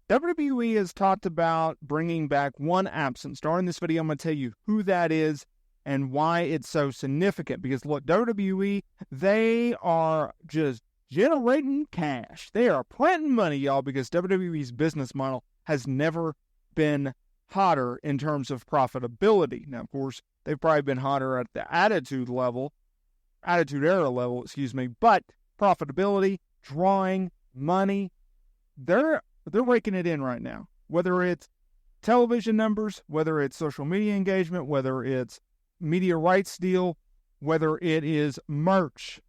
WWE has talked about bringing back one absent star. In this video, I'm going to tell you who that is and why it's so significant. Because look, WWE, they are just generating cash. They are planting money, y'all, because WWE's business model has never been hotter in terms of profitability. Now, of course, they've probably been hotter at the Attitude Era level, but profitability, drawing, money, they're raking it in right now. Whether it's television numbers, whether it's social media engagement, whether it's media rights deal, whether it is merch,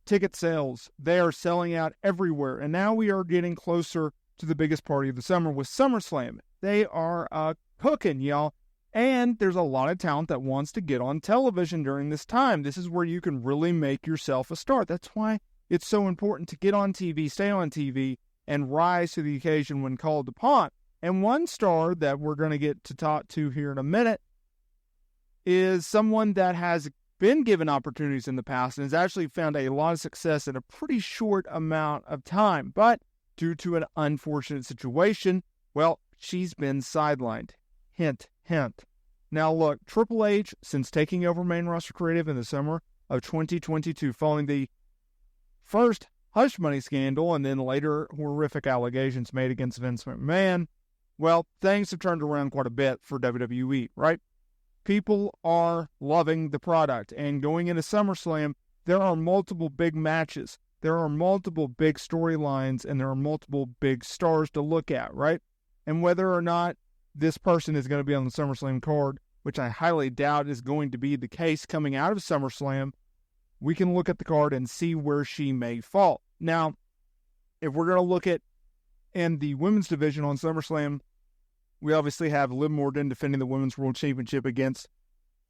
ticket sales, they are selling out everywhere. And now we are getting closer to the biggest party of the summer with SummerSlam. They are cooking, y'all. And there's a lot of talent that wants to get on television during this time. This is where you can really make yourself a star. That's why it's so important to get on TV, stay on TV, and rise to the occasion when called upon. And one star that we're going to get to talk to here in a minute is someone that has been given opportunities in the past and has actually found a lot of success in a pretty short amount of time. But due to an unfortunate situation, well, she's been sidelined. Hint, hint. Now look, Triple H, since taking over main roster creative in the summer of 2022, following the first hush money scandal and then later horrific allegations made against Vince McMahon, well, things have turned around quite a bit for WWE, right? People are loving the product, and going into SummerSlam, there are multiple big matches, there are multiple big storylines, and there are multiple big stars to look at, right? And whether or not this person is going to be on the SummerSlam card, which I highly doubt is going to be the case coming out of SummerSlam, we can look at the card and see where she may fall. Now, if we're going to look at in the women's division on SummerSlam, we obviously have Liv Morgan defending the Women's World Championship against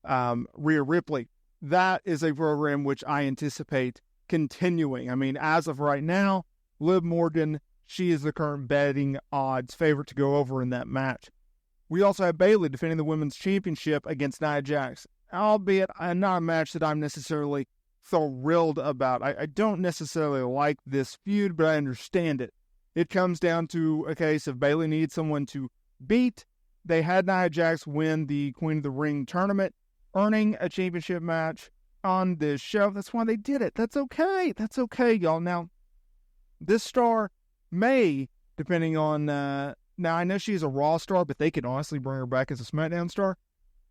Rhea Ripley. That is a program which I anticipate continuing. I mean, as of right now, Liv Morgan, she is the current betting odds favorite to go over in that match. We also have Bayley defending the Women's Championship against Nia Jax, albeit not a match that I'm necessarily thrilled about. I don't necessarily like this feud, but I understand it. It comes down to a case of Bayley needs someone to beat. They had Nia Jax win the Queen of the Ring tournament, earning a championship match on this show. That's why they did it. That's okay. That's okay, y'all. Now, this star may, depending on, now I know she's a Raw star, but they could honestly bring her back as a SmackDown star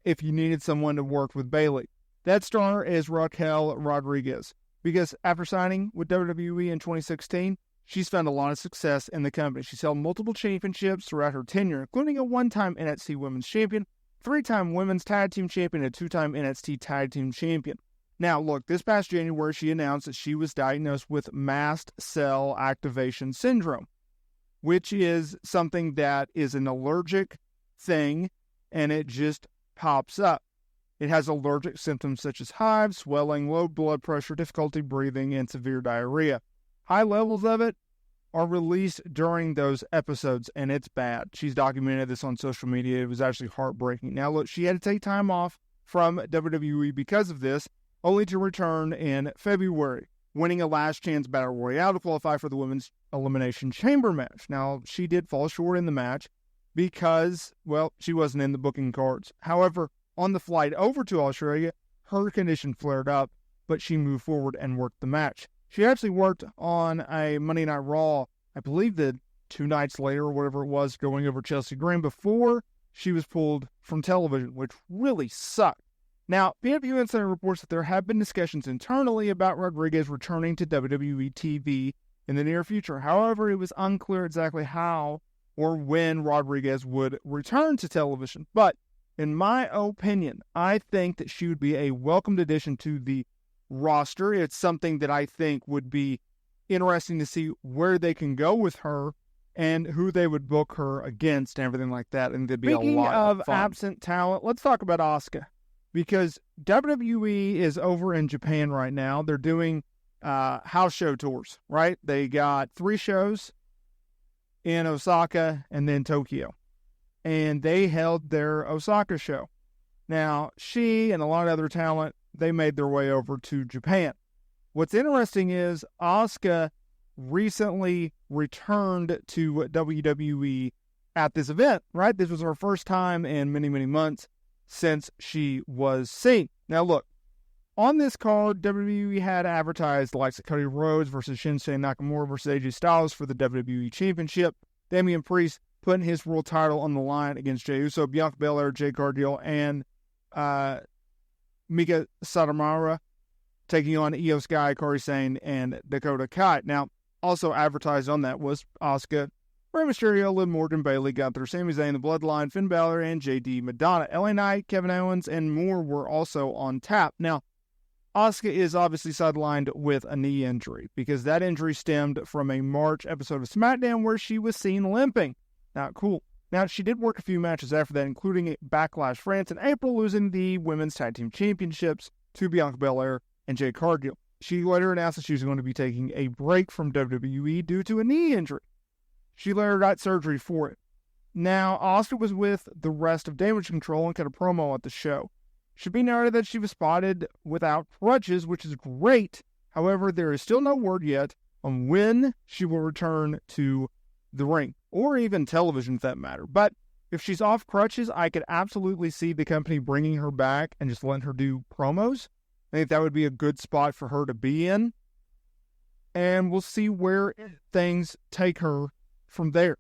if you needed someone to work with Bayley. That star is Raquel Rodriguez, because after signing with WWE in 2016, she's found a lot of success in the company. She's held multiple championships throughout her tenure, including a one-time NXT Women's Champion, three-time Women's Tag Team Champion, and a two-time NXT Tag Team Champion. Now, look, this past January, she announced that she was diagnosed with mast cell activation syndrome, which is something that is an allergic thing, and it just pops up. It has allergic symptoms such as hives, swelling, low blood pressure, difficulty breathing, and severe diarrhea. High levels of it are released during those episodes, and it's bad. She's documented this on social media. It was actually heartbreaking. Now, look, she had to take time off from WWE because of this, only to return in February, winning a last chance battle royale to qualify for the Women's Elimination Chamber match. Now, she did fall short in the match because, well, she wasn't in the booking cards. However, on the flight over to Australia, her condition flared up, but she moved forward and worked the match. She actually worked on a Monday Night Raw, I believe the 2 nights later or whatever it was, going over Chelsea Green before she was pulled from television, which really sucked. Now, PW Insider reports that there have been discussions internally about Rodriguez returning to WWE TV in the near future. However, it was unclear exactly how or when Rodriguez would return to television. But in my opinion, I think that she would be a welcomed addition to the roster. It's something that I think would be interesting to see where they can go with her and who they would book her against and everything like that. And there'd be a lot of fun. Absent talent, let's talk about Asuka, because WWE is over in Japan right now. They're doing house show tours, right? They got 3 shows in Osaka and then Tokyo, and they held their Osaka show. Now, she and a lot of other talent, they made their way over to Japan. What's interesting is Asuka recently returned to WWE at this event, right? This was her first time in many, many months since she was seen. Now, look, on this card, WWE had advertised the likes of Cody Rhodes versus Shinsuke Nakamura versus AJ Styles for the WWE Championship. Damian Priest putting his world title on the line against Jey Uso, Bianca Belair, Jade Cargill, and Mika Satomura taking on Io Sky, Kairi Sane, and Dakota Kai. Now, also advertised on that was Asuka, Rey Mysterio, Liv Morgan, Bayley, Gunther, Sami Zayn, The Bloodline, Finn Balor, and JD Madonna. LA Knight, Kevin Owens, and more were also on tap. Now, Asuka is obviously sidelined with a knee injury because that injury stemmed from a March episode of SmackDown where she was seen limping. Now, cool. Now, she did work a few matches after that, including Backlash France in April, losing the Women's Tag Team Championships to Bianca Belair and Jade Cargill. She later announced that she was going to be taking a break from WWE due to a knee injury. She later got surgery for it. Now, Asuka was with the rest of Damage Control and cut a promo at the show. Should be noted that she was spotted without crutches, which is great. However, there is still no word yet on when she will return to the ring, or even television for that matter. But if she's off crutches, I could absolutely see the company bringing her back and just letting her do promos. I think that would be a good spot for her to be in. And we'll see where things take her from there.